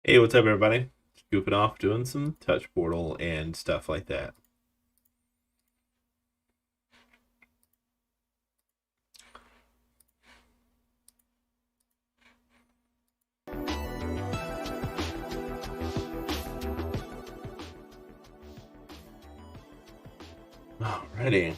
Hey, what's up, everybody? Just goofing off, doing some touch portal and stuff like that. Alrighty.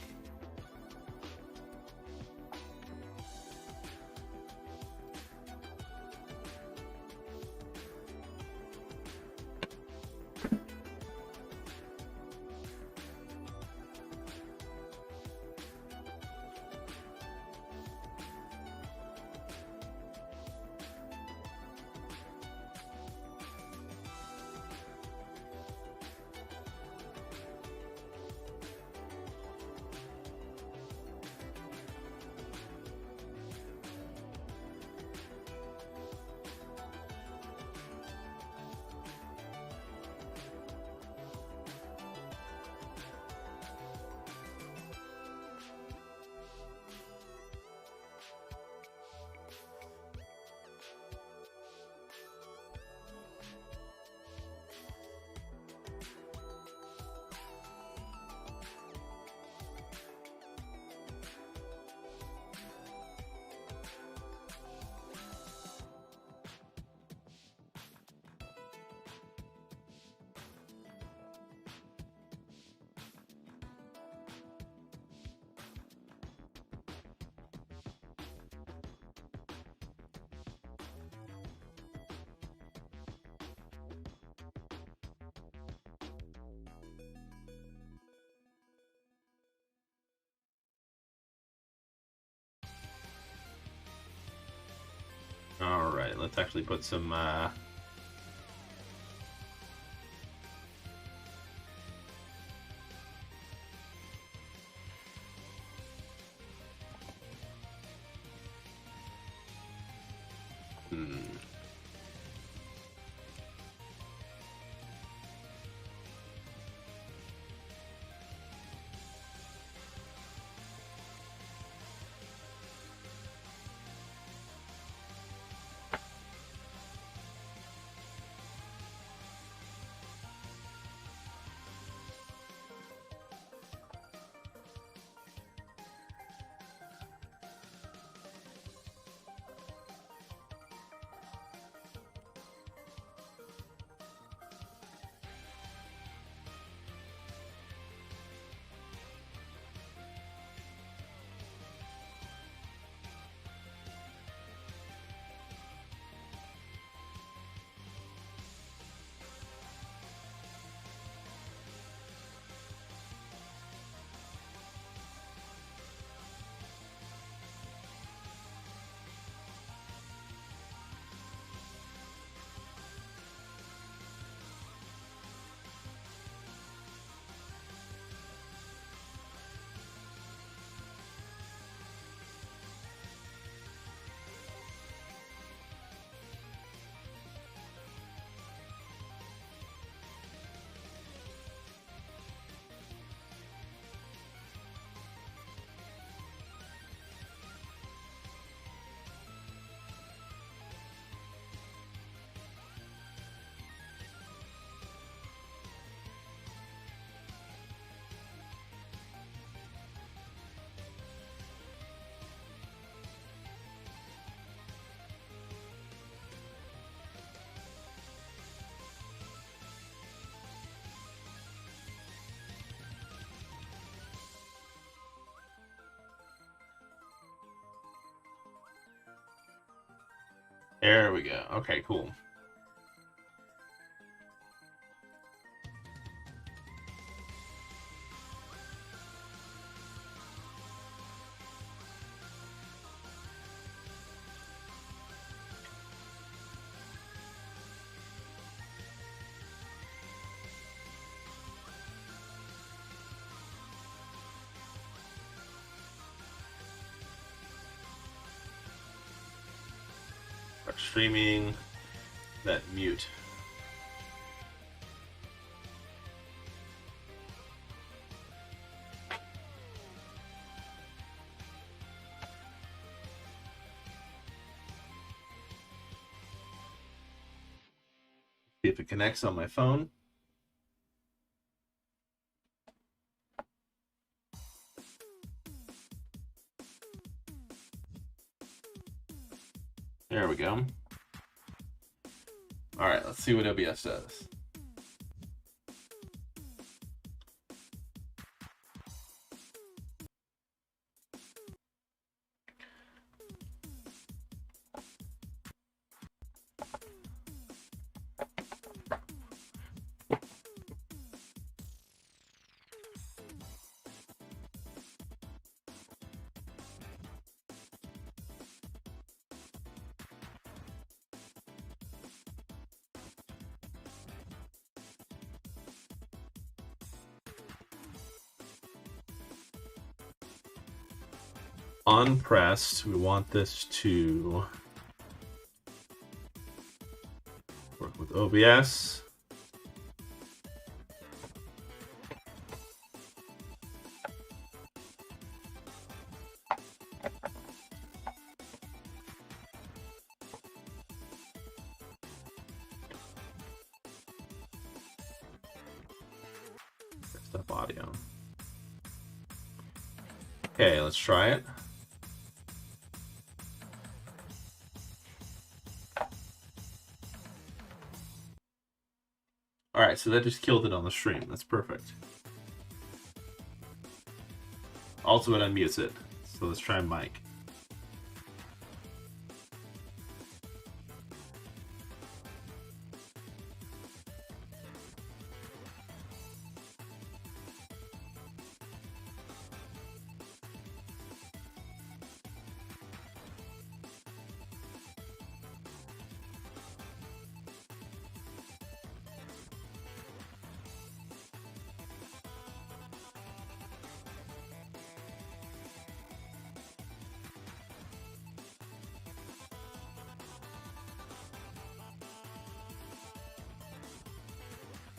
Alright, let's actually put some hmm. There we go. Okay, cool. Start streaming that mute. See if it connects on my phone. There we go. All right, let's see what OBS does. On pressed, we want this to work with OBS. Desktop audio. Okay, let's try it. Alright, so that just killed it on the stream. That's perfect. Also, it unmutes it. So let's try mic.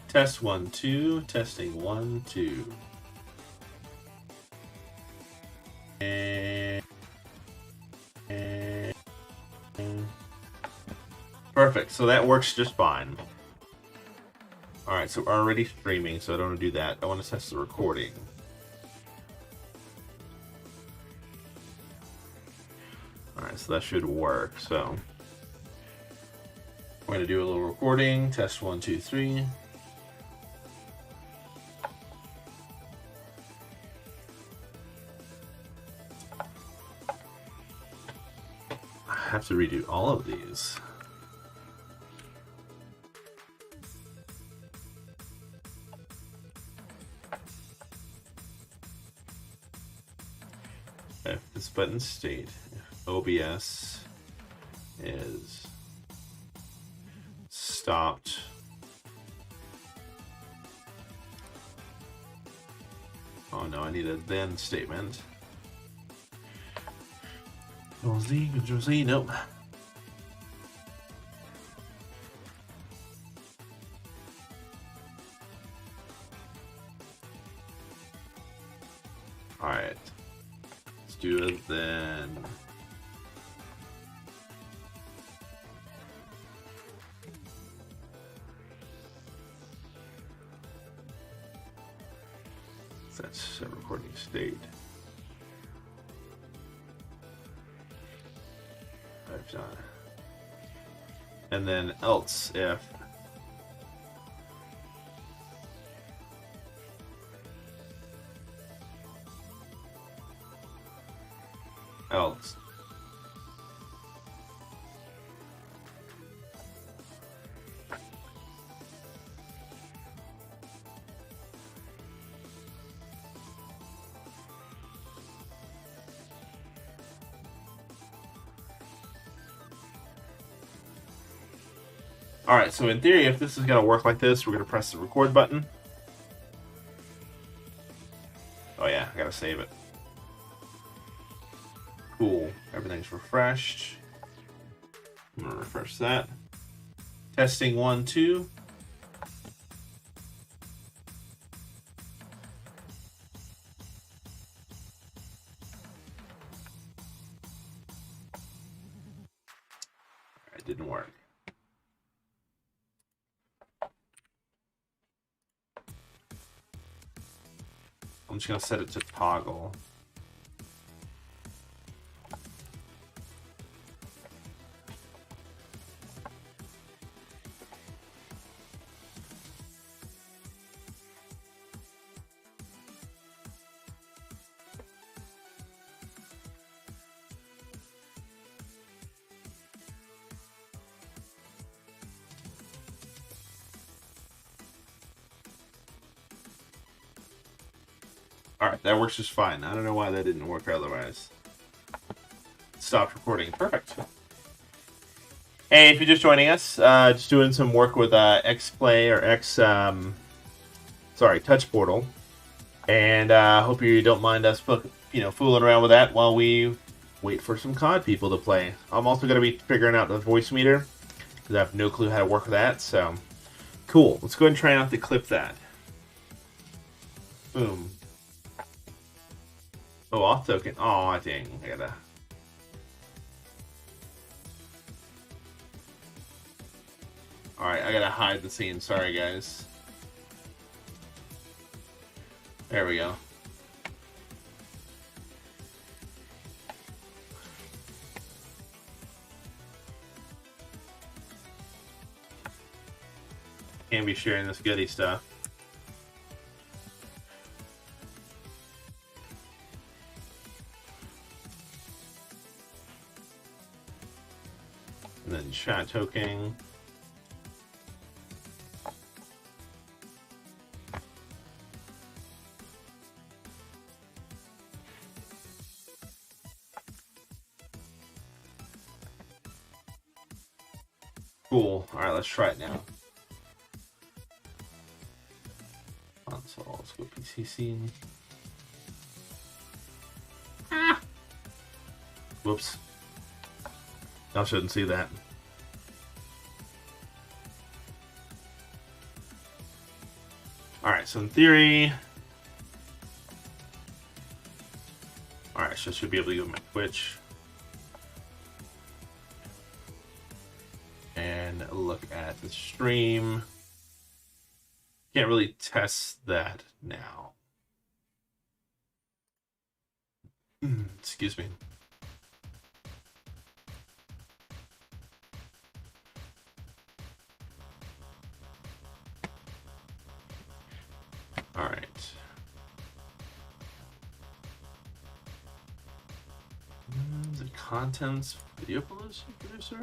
Test 1, 2. Testing 1, 2. Perfect. So that works just fine. Alright, so we're already streaming, so I don't want to do that. I want to test the recording. Alright, so that should work. So we're going to do a little recording. Test 1, 2, 3. I have to redo all of these. If this button state, if OBS is stopped, oh no, I need a then statement. Control Z, nope. Alright. Let's do it then. That's a recording state. I've done. And then else if else. Alright, so in theory, if this is going to work like this, we're going to press the record button. Oh yeah, I got to save it. Cool. Everything's refreshed. I'm going to refresh that. Testing 1, 2. It didn't work. I'm just gonna set it to toggle. Alright, that works just fine. I don't know why that didn't work otherwise. Stopped recording. Perfect. Hey, if you're just joining us, just doing some work with XPlay or TouchPortal. And hope you don't mind us fooling around with that while we wait for some COD people to play. I'm also going to be figuring out the voice meter, because I have no clue how to work with that, so... Cool. Let's go ahead and try not to clip that. Boom. Oh, off token. Oh, dang. I gotta... Alright, I gotta hide the scene. Sorry, guys. There we go. Can't be sharing this goodie stuff. And then chat token. Cool. Alright, let's try it now. Console, let's go PC scene. Ah! Whoops. I shouldn't see that. Alright, so in theory... Alright, so I should be able to go to my Twitch. And look at the stream. Can't really test that now. Excuse me. All right. The contents video producer.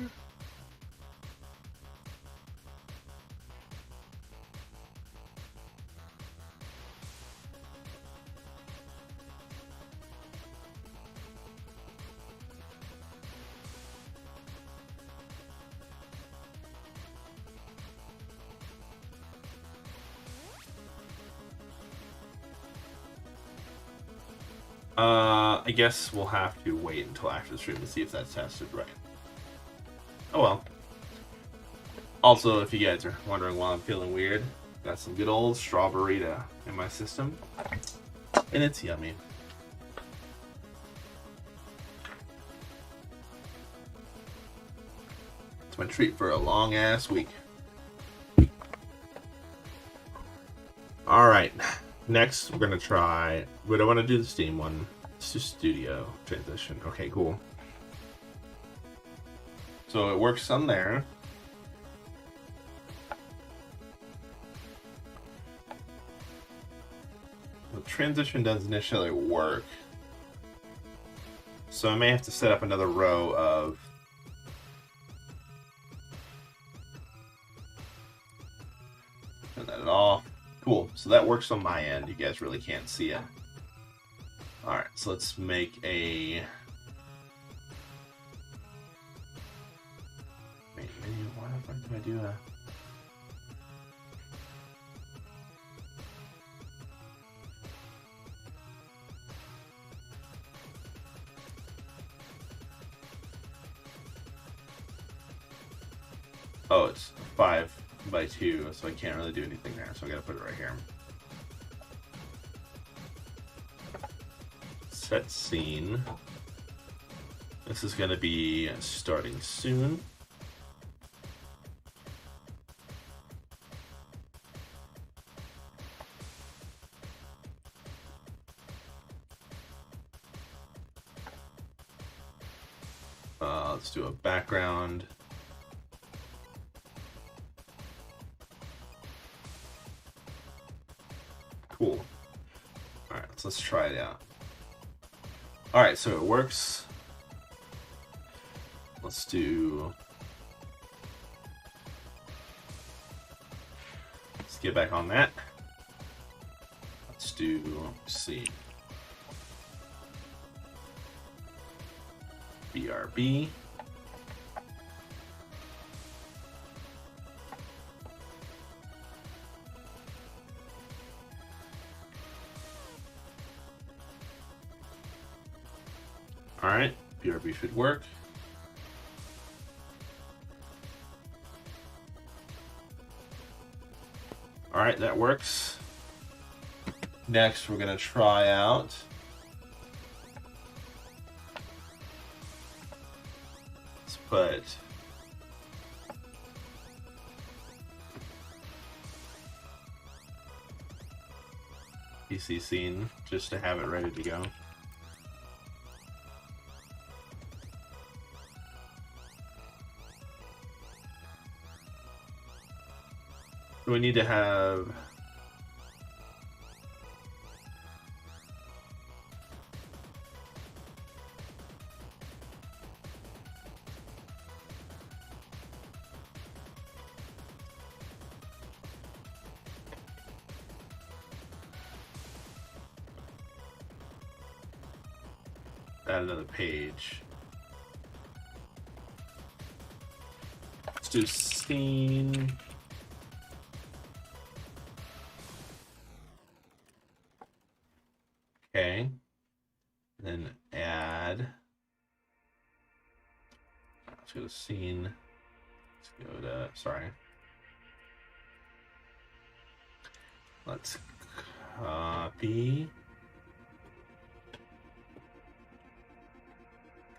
I guess we'll have to wait until after the stream to see if that's tested right. Oh well. Also, if you guys are wondering why I'm feeling weird, got some good old strawberry in my system, and it's yummy. It's my treat for a long ass week. All right. Next, we're gonna try. We don't want to do the Steam one. Let's do Studio Transition. Okay, cool. So it works on there. The transition doesn't initially work, so I may have to set up another row of. Turn that off. Cool, so that works on my end. You guys really can't see it. Alright, so let's make a... Wait, why the fuck do I do a... Oh, it's 5x2, so I can't really do anything there, so I gotta put it right here. Set scene. This is gonna be starting soon. Let's do a background. Cool. Alright, let's try it out. Alright, so it works. Let's get back on that. Let's see. BRB. Alright, BRB should work. Alright, that works. Next, we're going to try out let's put PC scene just to have it ready to go. We need to have add another page. Let's do scene. Okay. Then add. Let's go to scene. Let's go to, sorry. Let's copy.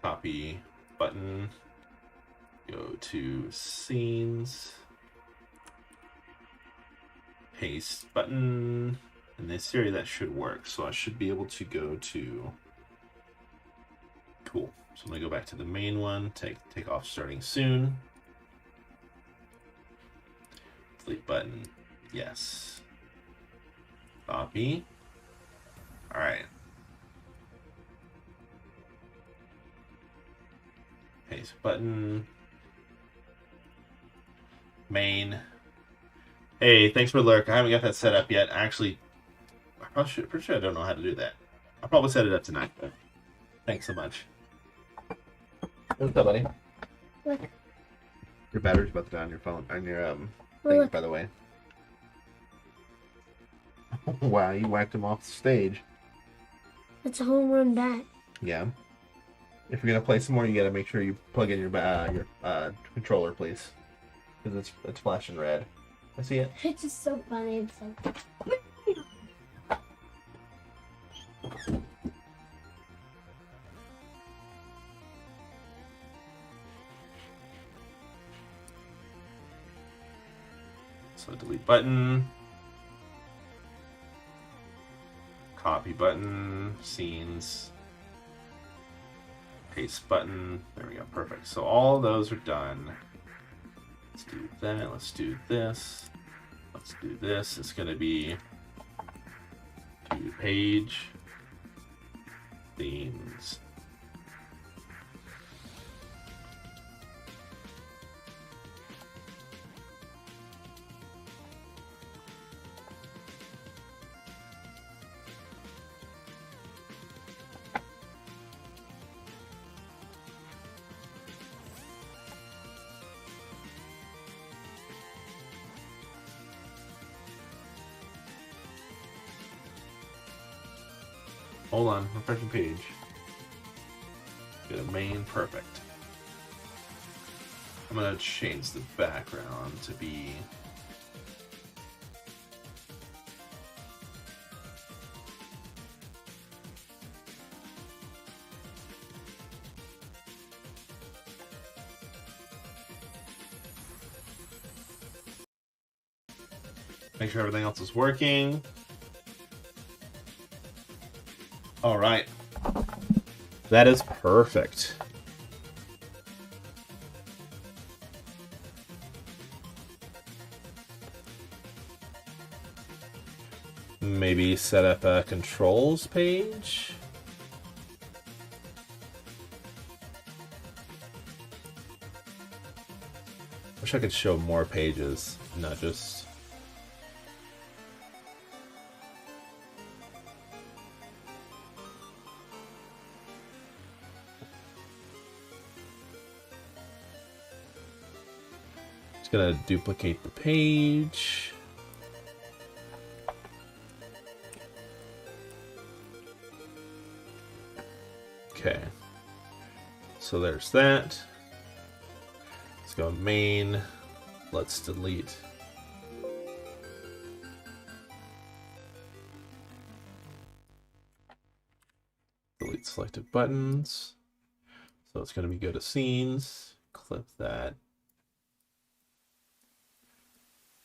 Copy button. Go to scenes. Paste button. In this area, that should work. So I should be able to go to. Cool. So I'm gonna go back to the main one. Take off starting soon. Delete button. Yes. Copy. All right. Paste button. Main. Hey, thanks for the lurk. I haven't got that set up yet. Actually, pretty sure I don't know how to do that. I'll probably set it up tonight. But thanks so much. What's up, buddy? Look. Your battery's about to die on your phone, on your thing, by the way. Wow, you whacked him off the stage. It's a home run bat. Yeah. If you're gonna play some more, you gotta make sure you plug in your controller, please, because it's flashing red. I see it. It's just so funny. It's like. So delete button, copy button, scenes, paste button. There we go, perfect. So all those are done. Let's do that. Let's do this. Let's do this. It's going to be to page themes. Hold on, refreshing page. Get a main, perfect. I'm gonna change the background to be make sure everything else is working. All right, that is perfect. Maybe set up a controls page. Wish I could show more pages, not just... Just gonna duplicate the page. Okay. So there's that. Let's go main. Let's delete. Delete selected buttons. So it's going to be go to scenes, clip that,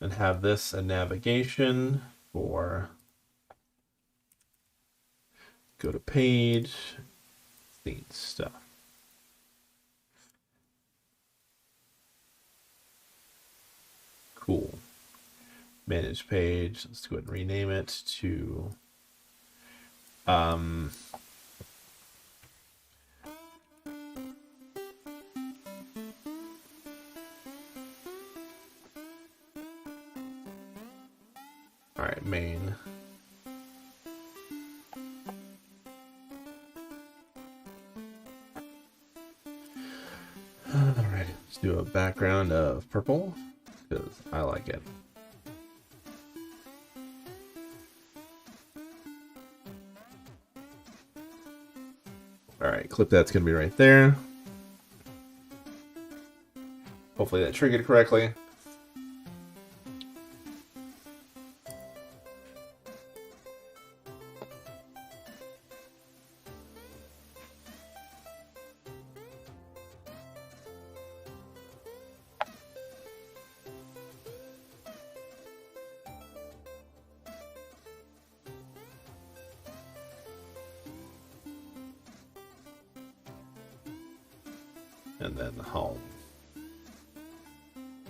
and have this a navigation for go to page, scene stuff. Cool. Manage page. Let's go ahead and rename it to all right, main. All right, let's do a background of purple because I like it. All right, clip that's going to be right there. Hopefully that triggered correctly. And then home.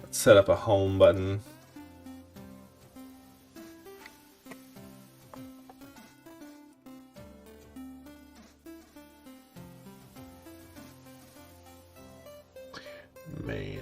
Let's set up a home button. Main.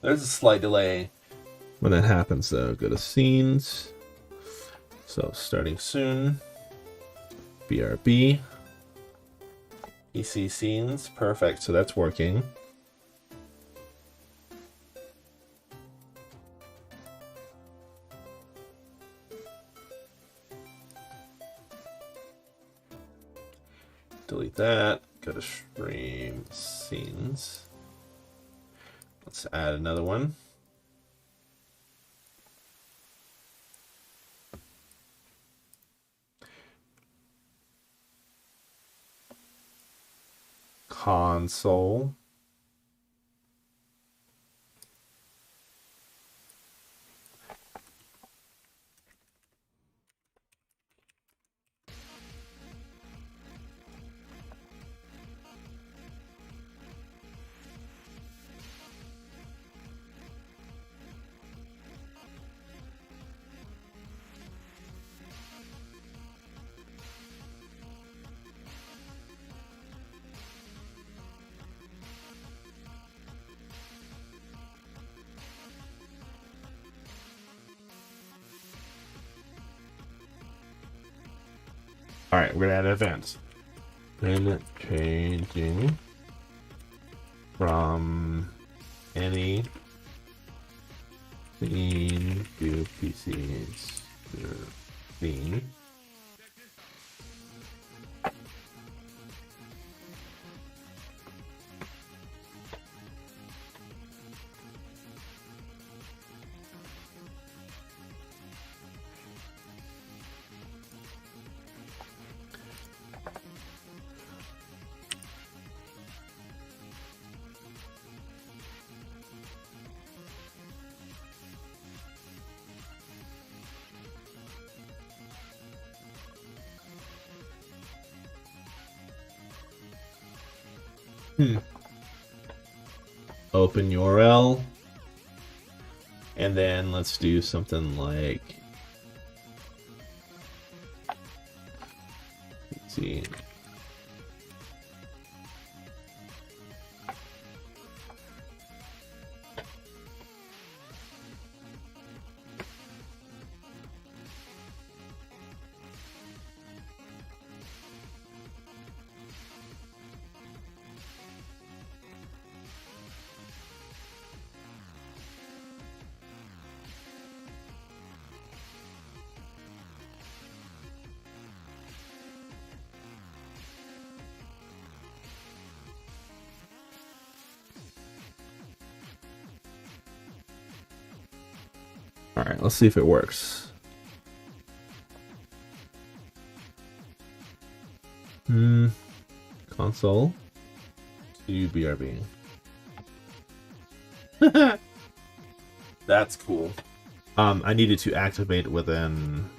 There's a slight delay when that happens though. Go to scenes. So starting soon. BRB. EC scenes. Perfect. So that's working. Delete that. Go to stream scenes. Let's add another one. Console. All right, we're gonna add events. Then changing from any scene to PCs to scene. Open URL. And then let's do something like... Let's see. All right, let's see if it works. Console to BRB. That's cool. I needed to activate within.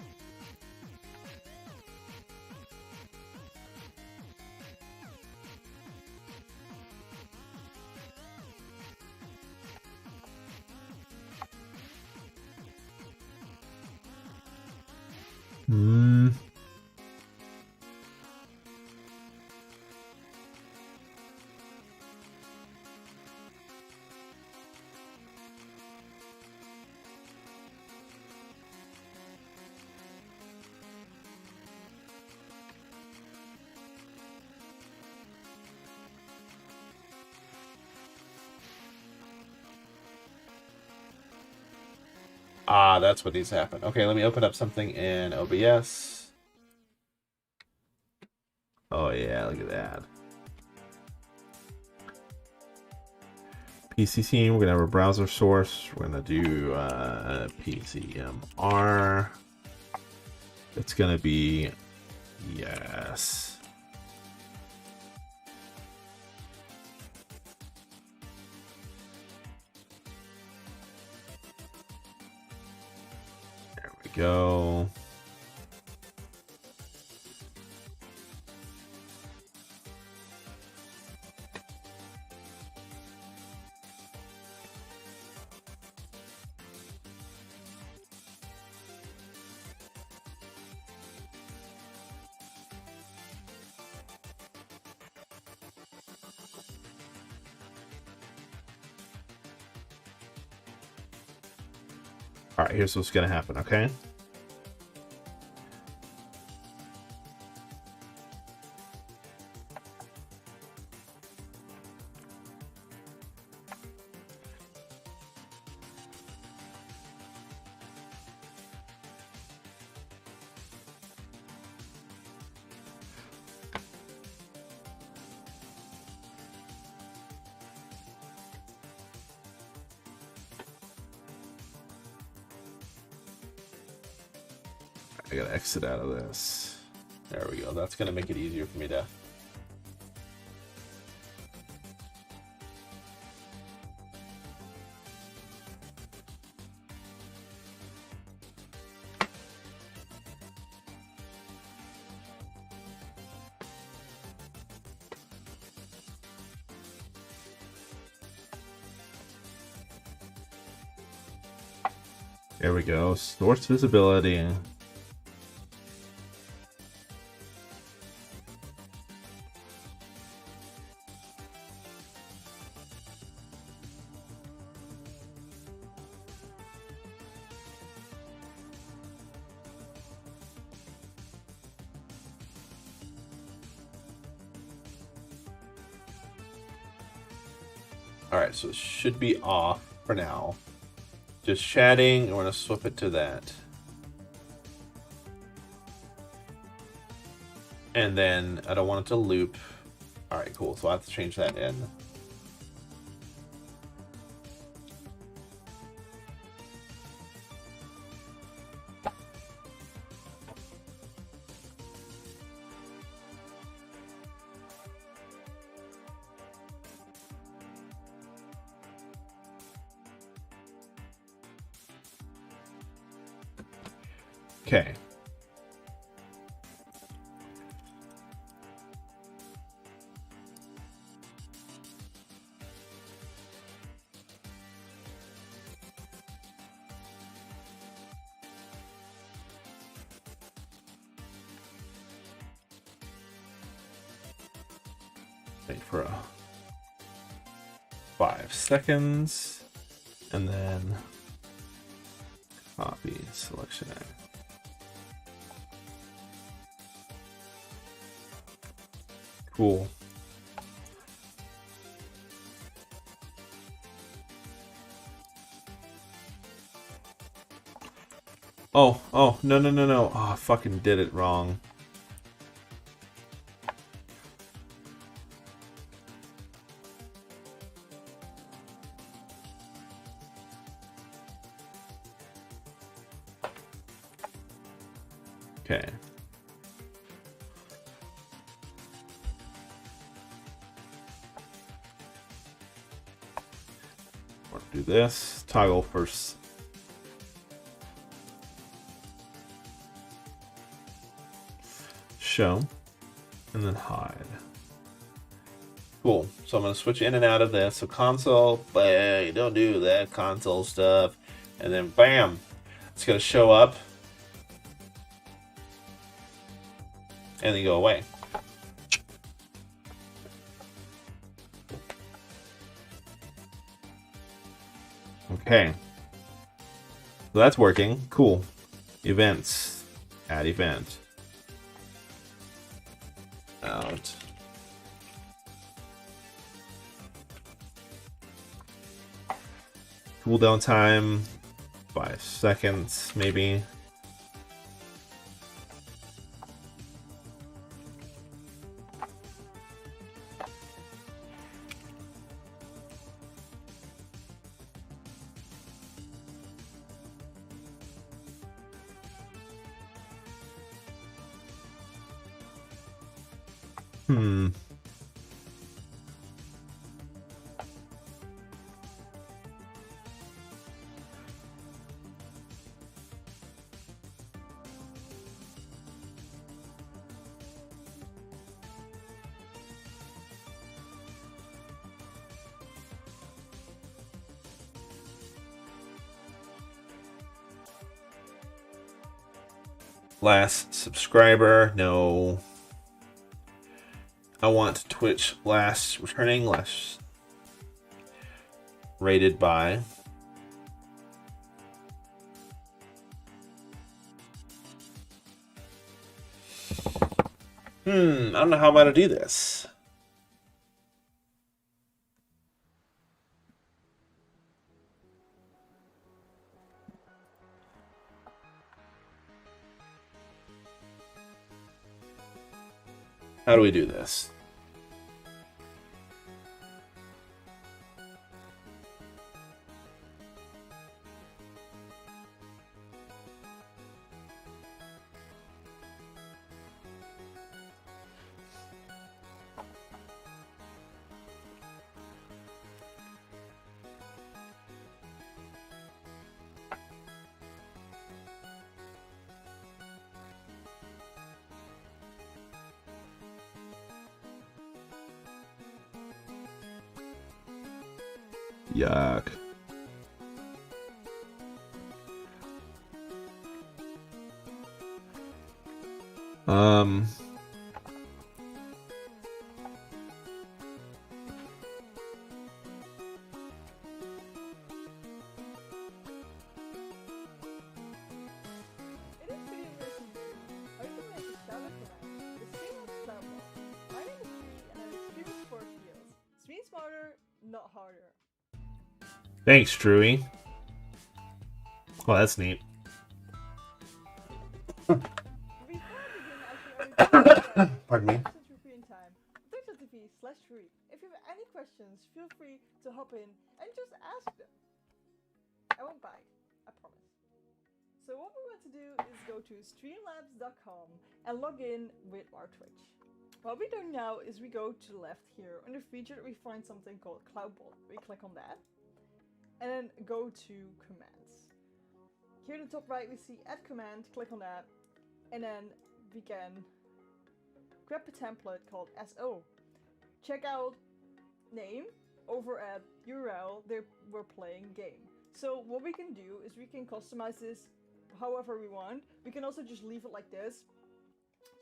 Ah, that's what needs to happen. Okay, let me open up something in OBS. Oh yeah, look at that. PCC, we're gonna have a browser source. We're gonna do PCMR. It's gonna be yes. There we go. All right, here's what's gonna happen, okay? I gotta exit out of this. There we go. That's gonna make it easier for me to. There we go. Source visibility. Alright, so it should be off for now. Just chatting, and we're going to swap it to that. And then I don't want it to loop. Alright, cool. So I have to change that in. Okay. Wait for 5 seconds, and then copy selection A. Cool. Oh, no. Oh, I fucking did it wrong. Okay. We'll do this. Toggle first. Show. And then hide. Cool. So I'm going to switch in and out of this. So console, but don't do that console stuff. And then bam. It's going to show up. And then go away. Okay. So that's working. Cool. Events. Add event. Out. Cooldown time. 5 seconds, maybe. Last subscriber, no. I want Twitch last returning, last rated by. I don't know how I'm going to do this. How do we do this? Yuck. Not harder. Thanks, Drewy. Well, that's neat. Pardon me. /free. If you have any questions, feel free to hop in and just ask them. I won't bite, I promise. So what we want to do is go to streamlabs.com and log in with our Twitch. What we do now is we go to the left here. Under featured, we find something called CloudBot. We click on that and then go to commands. Here in the top right, we see add command. Click on that, and then we can grab a template called SO. Check out name over at URL. We're playing game. So what we can do is we can customize this however we want. We can also just leave it like this.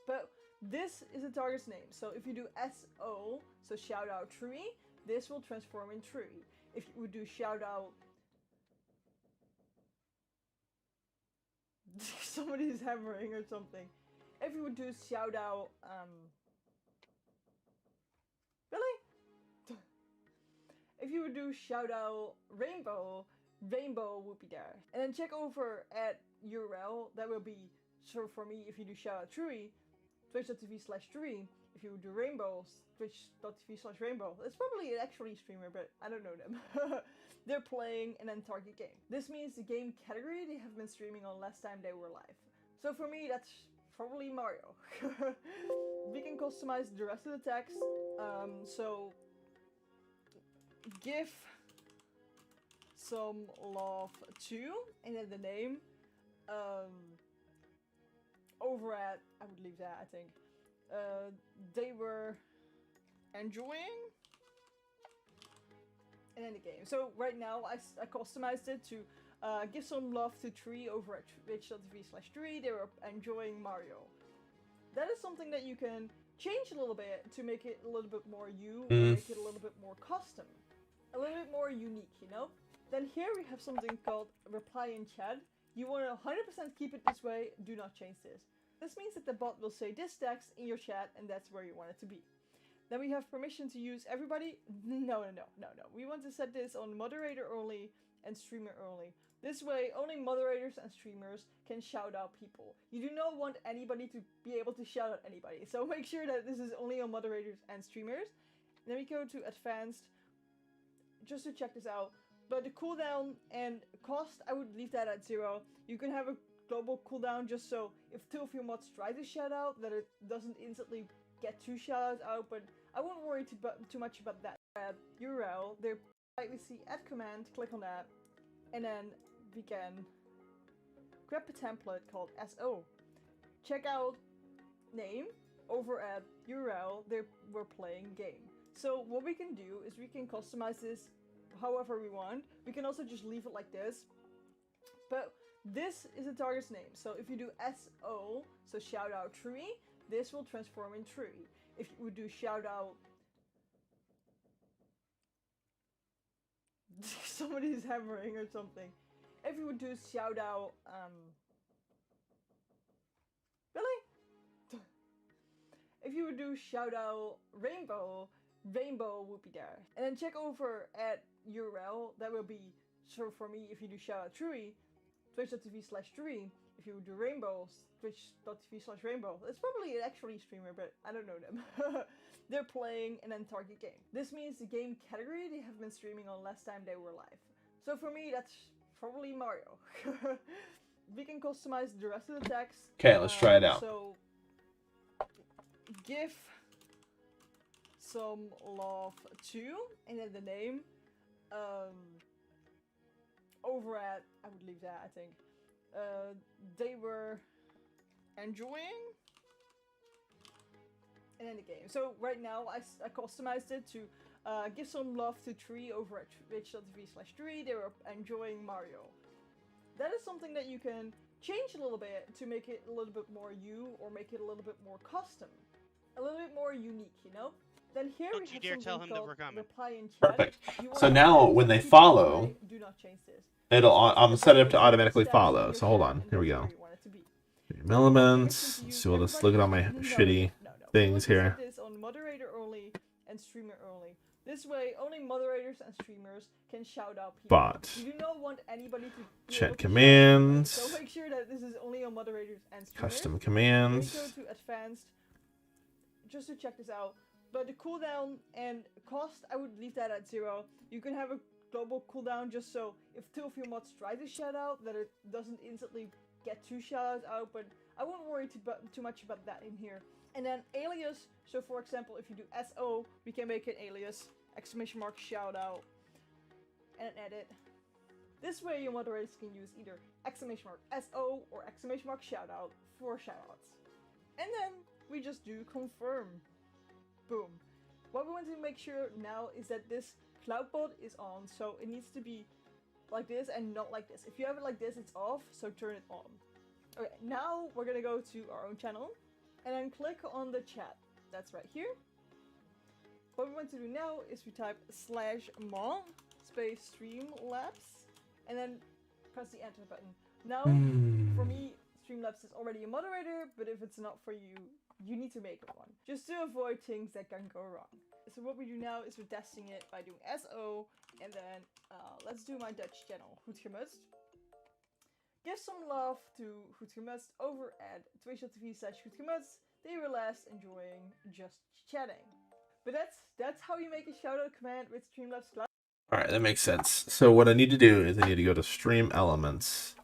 But This is the target's name. So if you do SO, so shout out tree, this will transform in tree. If you would do shout out, somebody's hammering or something. If you would do shout out, really? If you would do shout out rainbow, rainbow would be there. And then check over at URL, that will be, so for me, if you do shout out tree, twitch.tv/tree. If you would do rainbow, twitch.tv/rainbow. It's probably an actually streamer, but I don't know them. They're playing and then target game. This means the game category they have been streaming on last time they were live. So for me, that's probably Mario. We can customize the rest of the text. So give some love to, and then the name. Over at, I would leave that, I think. They were enjoying, and then the game. So right now I customized it to give some love to Tree over at twitch.tv/Tree. They were enjoying Mario. That is something that you can change a little bit to make it a little bit more you, or make it a little bit more custom, a little bit more unique, you know? Then here we have something called reply in chat. You want to 100% keep it this way, do not change this. This means that the bot will say this text in your chat, and that's where you want it to be. Then we have permission to use everybody. No. We want to set this on moderator only and streamer only. This way, only moderators and streamers can shout out people. You do not want anybody to be able to shout out anybody. So make sure that this is only on moderators and streamers. Then we go to advanced, just to check this out. But the cooldown and cost, I would leave that at 0. You can have a global cooldown just so if 2 of your mods try to shout out, that it doesn't instantly get 2 shoutouts out, but I won't worry too much about that. URL, there we see add command, click on that, and then we can grab a template called SO. Check out name over at URL, we're playing game. So what we can do is we can customize this however we want. We can also just leave it like this, but this is the target's name. So if you do SO, so shout out tree, this will transform in tree. If you would do shout out, somebody's hammering or something. If you would do shout out, really? If you would do shout out rainbow, rainbow would be there. And then check over at URL, that will be, so for me, if you do shout out tree, twitch.tv/tree. If you would do rainbow, twitch.tv/rainbow. It's probably an actually streamer, but I don't know them. They're playing and then target game. This means the game category they have been streaming on last time they were live. So for me, that's probably Mario. We can customize the rest of the text. Okay, let's try it out. So give some love to, and then the name. Over at, I would leave that, I think. They were enjoying, and then the game. So right now I customized it to give some love to Tree over at twitch.tv/Tree. They were enjoying Mario. That is something that you can change a little bit to make it a little bit more you, or make it a little bit more custom, a little bit more unique, you know? Then here Don't we you have dare something tell him that called we're coming. reply in chat. Perfect. You So want now to when they keep it follow, this way, do not change this. I'm set it up to automatically follow. So hold on, here we go. Elements. So let's look at all my shitty things here. This on moderator only and streamer only. This way, only moderators and streamers can shout out people. Bot. You do not want anybody to be Chat able to commands. shout out. So make sure that this is only on moderators and streamers. Custom We commands. go to advanced, just to check this out. But the cooldown and cost, I would leave that at 0. You can have a global cooldown just so if 2 of your mods try to shout out, that it doesn't instantly get 2 shoutouts out, but I won't worry too much about that in here. And then alias, so for example, if you do SO, we can make an alias, exclamation mark shout out, and edit. This way your moderators can use either exclamation mark SO or exclamation mark shout out for shoutouts. And then we just do confirm. Boom. What we want to make sure now is that this cloudbot is on, so it needs to be like this and not like this. If you have it like this, it's off, so turn it on. Okay, now we're gonna go to our own channel. and then click on the chat. That's right here. What we want to do now is we type /mon space Streamlabs and then press the enter button. Now, for me, Streamlabs is already a moderator, but if it's not for you, you need to make it one, just to avoid things that can go wrong. So what we do now is we're testing it by doing SO, and then let's do my Dutch channel, Goedgemust. Give some love to Goedgemust over at twitch.tv/Goedgemust. They were last enjoying just chatting. But that's how you make a shoutout command with Streamlabs Cloud. All right, that makes sense. So what I need to do is I need to go to Stream Elements,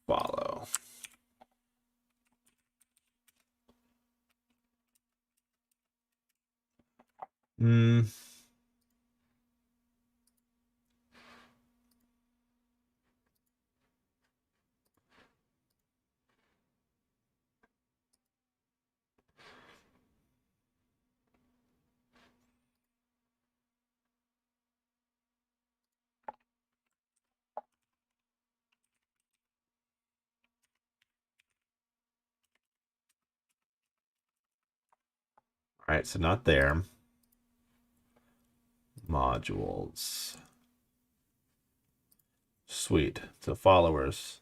follow. All right, so not there. Modules. Sweet. So followers.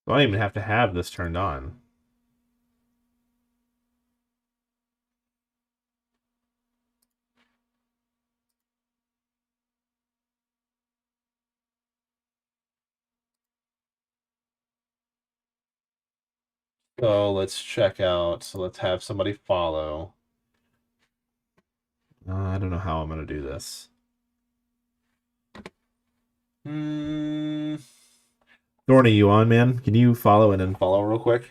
I don't even have to have this turned on. So let's check out. So let's have somebody follow. I don't know how I'm going to do this. Thorny, you on, man? Can you follow and unfollow real quick?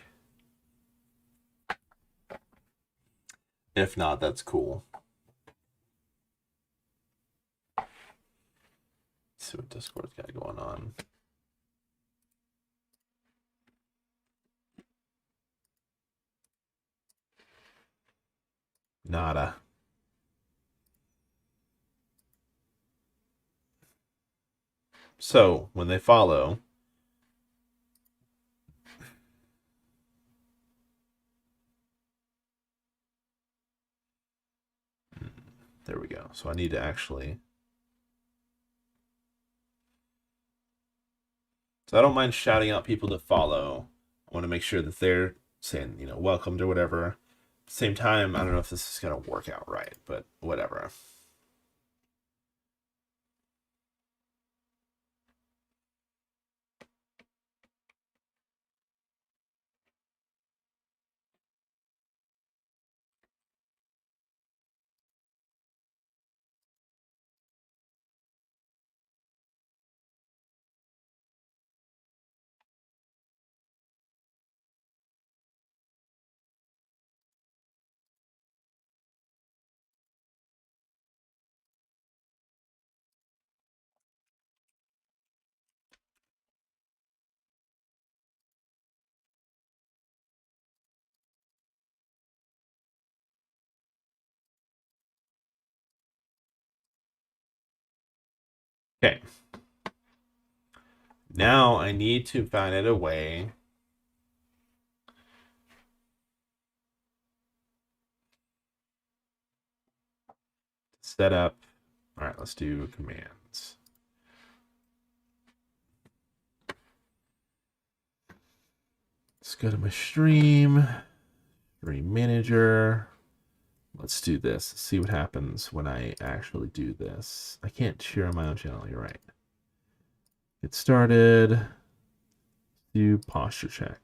If not, that's cool. Let's see what Discord's got going on. Nada. So when they follow, there we go. So I need to actually. So I don't mind shouting out people to follow. I want to make sure that they're saying, you know, welcomed or whatever. At the same time, I don't know if this is going to work out right, but whatever. Okay. Now I need to find it a way to set up. All right, let's do commands. Let's go to my stream manager. Let's do this. See what happens when I actually do this. I can't share on my own channel. You're right. Get started. Do posture check.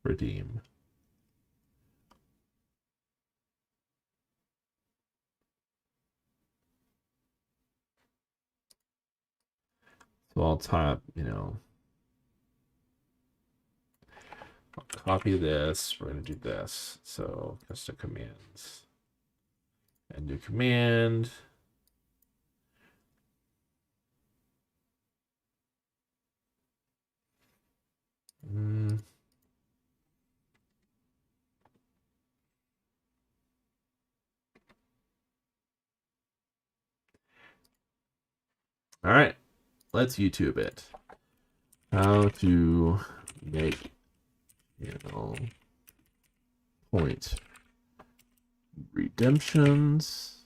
Redeem. So I'll type, you know, I'll copy this. We're going to do this. So custom commands. And new command. All right, let's YouTube it. How to make point redemptions.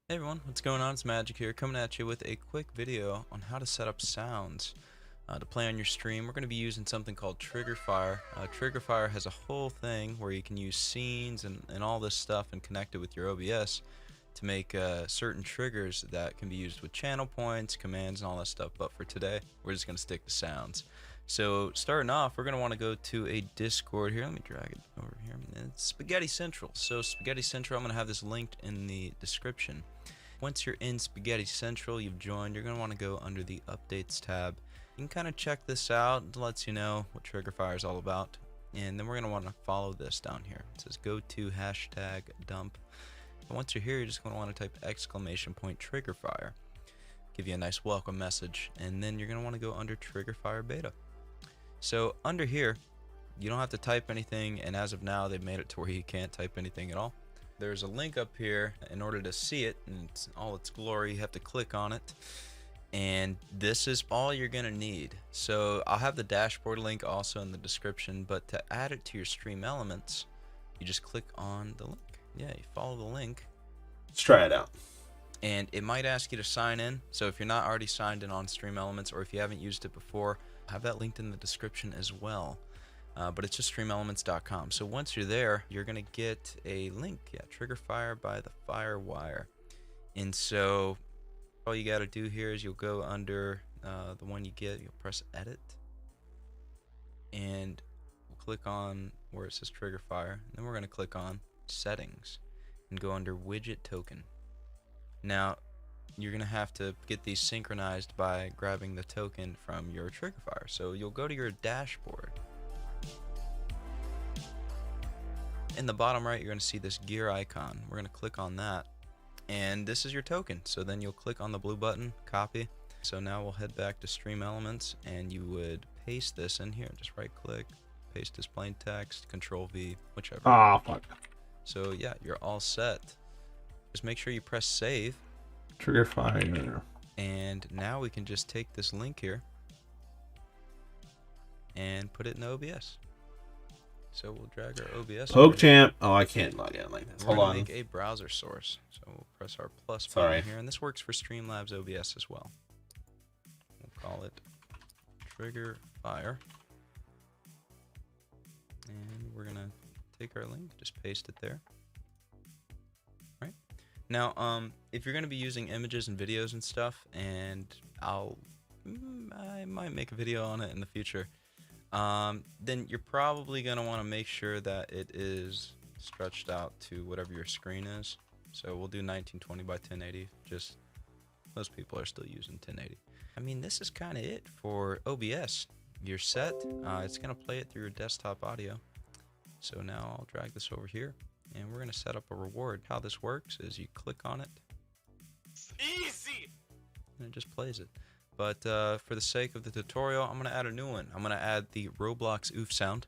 Hey everyone, what's going on? It's Magic here, coming at you with a quick video on how to set up sounds to play on your stream. We're going to be using something called Triggerfire. Triggerfire has a whole thing where you can use scenes and all this stuff and connect it with your OBS to make certain triggers that can be used with channel points, commands, and all that stuff. But for today, we're just going to stick to sounds. So starting off, we're going to want to go to a Discord here. Let me drag it over here. It's Spaghetti Central. So Spaghetti Central, I'm going to have this linked in the description. Once you're in Spaghetti Central, you've joined, you're going to want to go under the Updates tab. You can kind of check this out. It lets you know what Triggerfire is all about. And then we're going to want to follow this down here. It says go to hashtag dump. And once you're here, you're just going to want to type !Triggerfire. Give you a nice welcome message. And then you're going to want to go under Triggerfire Beta. So under here, you don't have to type anything. And as of now, they've made it to where you can't type anything at all. There's a link up here. In order to see it in all its glory, you have to click on it. And this is all you're going to need. So I'll have the dashboard link also in the description. But to add it to your stream elements, you just click on the link. Yeah, you follow the link. Let's try it out. And it might ask you to sign in. So if you're not already signed in on Stream Elements, or if you haven't used it before, I have that linked in the description as well. But it's just streamelements.com. So once you're there, you're going to get a link. Yeah, Triggerfire by the Firewire. And so all you got to do here is you'll go under the one you get. You'll press Edit. And we'll click on where it says Triggerfire. And then we're going to click on Settings and go under Widget Token. Now, you're going to have to get these synchronized by grabbing the token from your Triggerfire. So you'll go to your dashboard. In the bottom right, you're going to see this gear icon. We're going to click on that. And this is your token. So then you'll click on the blue button, copy. So now we'll head back to Stream Elements, and you would paste this in here. Just right click, paste as plain text, Control V, whichever. Ah, fuck. So yeah, you're all set. Just make sure you press save. Triggerfire. And now we can just take this link here and put it in OBS. So we'll drag our OBS. PokeChamp. Oh, I can't log in like this. We're Hold gonna on. make a browser source. So we'll press our plus Sorry. button here, and this works for Streamlabs OBS as well. We'll call it Triggerfire. And we're gonna take our link, just paste it there. Right. Now, if you're gonna be using images and videos and stuff, and I might make a video on it in the future. Then you're probably going to want to make sure that it is stretched out to whatever your screen is. So we'll do 1920 by 1080. Just most people are still using 1080. I mean, this is kind of it for OBS. You're set. It's going to play it through your desktop audio. So now I'll drag this over here, and we're going to set up a reward. How this works is you click on it. Easy! And it just plays it. But for the sake of the tutorial, I'm going to add a new one. I'm going to add the Roblox oof sound.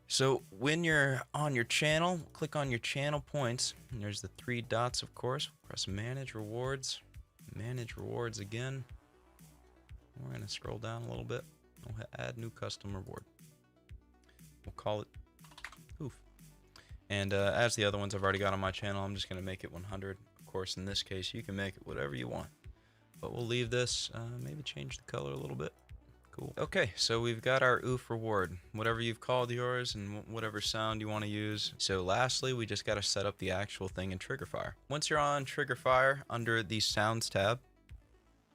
So when you're on your channel, click on your channel points. And there's the 3 dots, of course. Press Manage Rewards. Manage Rewards again. We're going to scroll down a little bit. We'll hit Add New Custom Reward. We'll call it oof. And as the other ones I've already got on my channel, I'm just going to make it 100. Of course, in this case, you can make it whatever you want. But we'll leave this, maybe change the color a little bit. Cool. Okay, so we've got our oof reward. Whatever you've called yours and whatever sound you want to use. So lastly, we just got to set up the actual thing in Triggerfire. Once you're on Triggerfire, under the Sounds tab,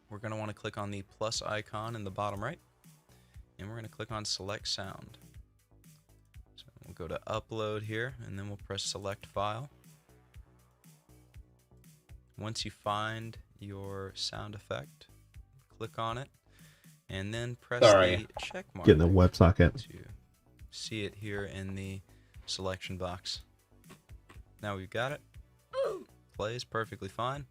we're going to want to click on the plus icon in the bottom right. And we're going to click on Select Sound. So We'll go to upload here, and then we'll press select file. Once you find your sound effect, click on it, and then press the check mark. Getting the WebSocket to see it here in the selection box. Now we've got it. Plays perfectly fine,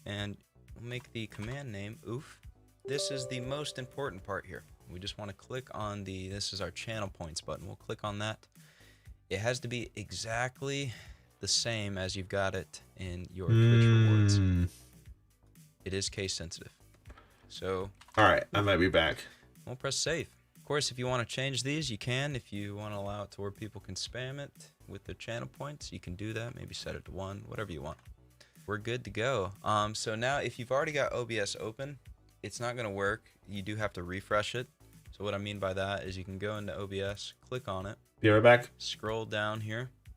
and we'll make the command name oof. This is the most important part here. We just want to click on this is our channel points button. We'll click on that. It has to be exactly the same as you've got it in your Twitch rewards. It is case sensitive. So, all right, I might be back. We'll press save. Of course, if you want to change these, you can. If you want to allow it to where people can spam it with their channel points, you can do that. Maybe set it to 1, whatever you want. We're good to go. So now, if you've already got OBS open, it's not going to work. You do have to refresh it. So what I mean by that is you can go into OBS, click on it. Be right back. Scroll down here.